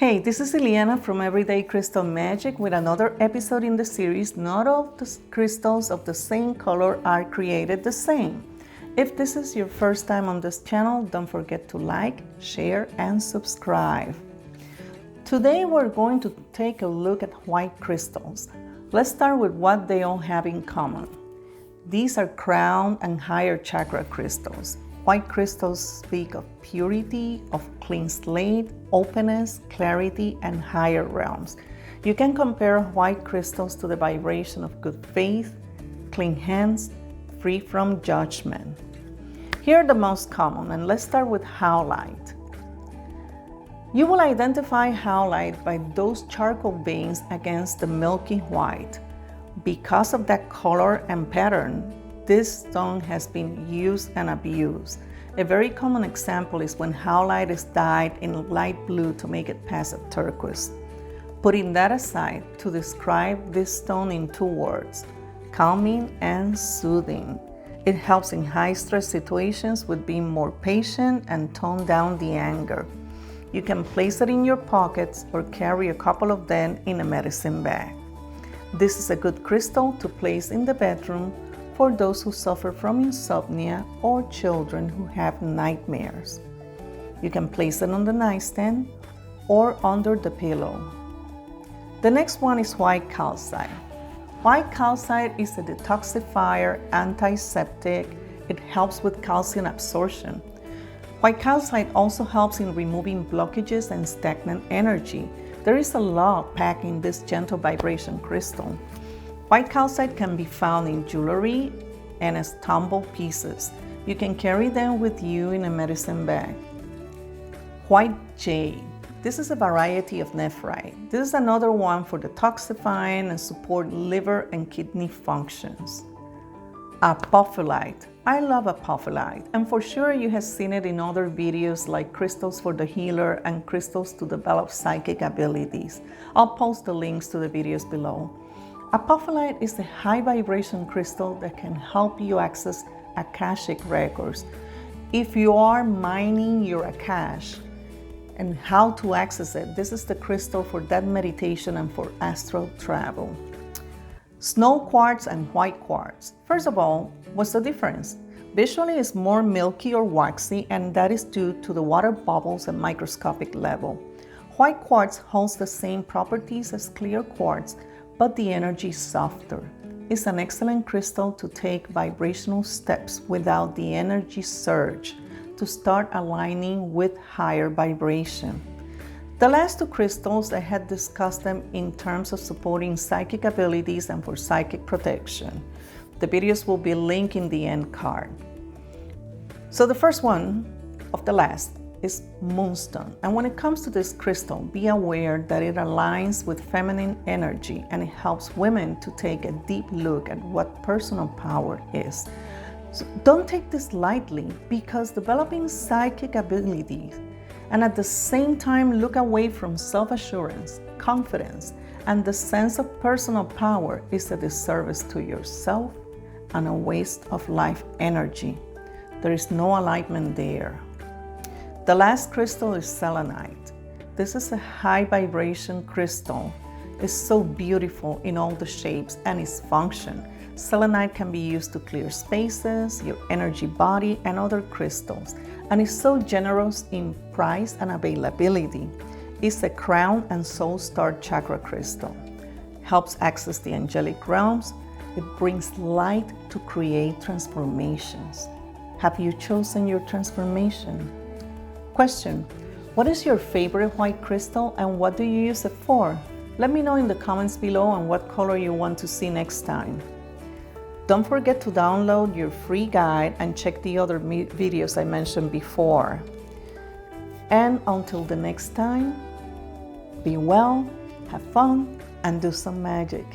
Hey, this is Ileana from Everyday Crystal Magic with another episode in the series Not all the crystals of the same color are created the same. If this is your first time on this channel, don't forget to like, share, and subscribe. Today we're going to take a look at white crystals. Let's start with what they all have in common. These are crown and higher chakra crystals. White crystals speak of purity, of clean slate, openness, clarity, and higher realms. You can compare white crystals to the vibration of good faith, clean hands, free from judgment. Here are the most common, and let's start with HOWLITE. You will identify HOWLITE by those charcoal veins against the milky white. Because of that color and pattern, this stone has been used and abused. A very common example is when HOWLITE is dyed in light blue to make it pass as turquoise. Putting that aside, to describe this stone in 2 words, calming and soothing. It helps in high-stress situations with being more patient and tone down the anger. You can place it in your pockets or carry a couple of them in a medicine bag. This is a good crystal to place in the bedroom for those who suffer from insomnia or children who have nightmares. You can place it on the nightstand or under the pillow. The next one is white calcite. White calcite is a detoxifier, antiseptic. It helps with calcium absorption. White calcite also helps in removing blockages and stagnant energy. There is a lot packed in this gentle vibration crystal. White calcite can be found in jewelry and as tumble pieces. You can carry them with you in a medicine bag. White jade. This is a variety of nephrite. This is another one for detoxifying and support liver and kidney functions. Apophyllite. I love apophyllite, and for sure you have seen it in other videos like crystals for the healer and crystals to develop psychic abilities. I'll post the links to the videos below. Apophyllite is a high vibration crystal that can help you access Akashic records. If you are mining your Akash and how to access it, this is the crystal for that meditation and for astral travel. Snow quartz and white quartz. First of all, what's the difference? Visually, it's more milky or waxy, and that is due to the water bubbles at microscopic level. White quartz holds the same properties as clear quartz, but the energy is softer. It's an excellent crystal to take vibrational steps without the energy surge, to start aligning with higher vibration. The last 2 crystals, I had discussed them in terms of supporting psychic abilities and for psychic protection. The videos will be linked in the end card. So the first one of the last is Moonstone. And when it comes to this crystal, be aware that it aligns with feminine energy and it helps women to take a deep look at what personal power is. So don't take this lightly, because developing psychic abilities and at the same time look away from self-assurance, confidence, and the sense of personal power is a disservice to yourself and a waste of life energy. There is no alignment there. The last crystal is selenite. This is a high vibration crystal. It's so beautiful in all the shapes and its function. Selenite can be used to clear spaces, your energy body, and other crystals. And it's so generous in price and availability. It's a crown and soul star chakra crystal. Helps access the angelic realms. It brings light to create transformations. Have you chosen your transformation? Question: what is your favorite white crystal and what do you use it for? Let me know in the comments below on what color you want to see next time. Don't forget to download your free guide and check the other videos I mentioned before. And until the next time, be well, have fun, and do some magic.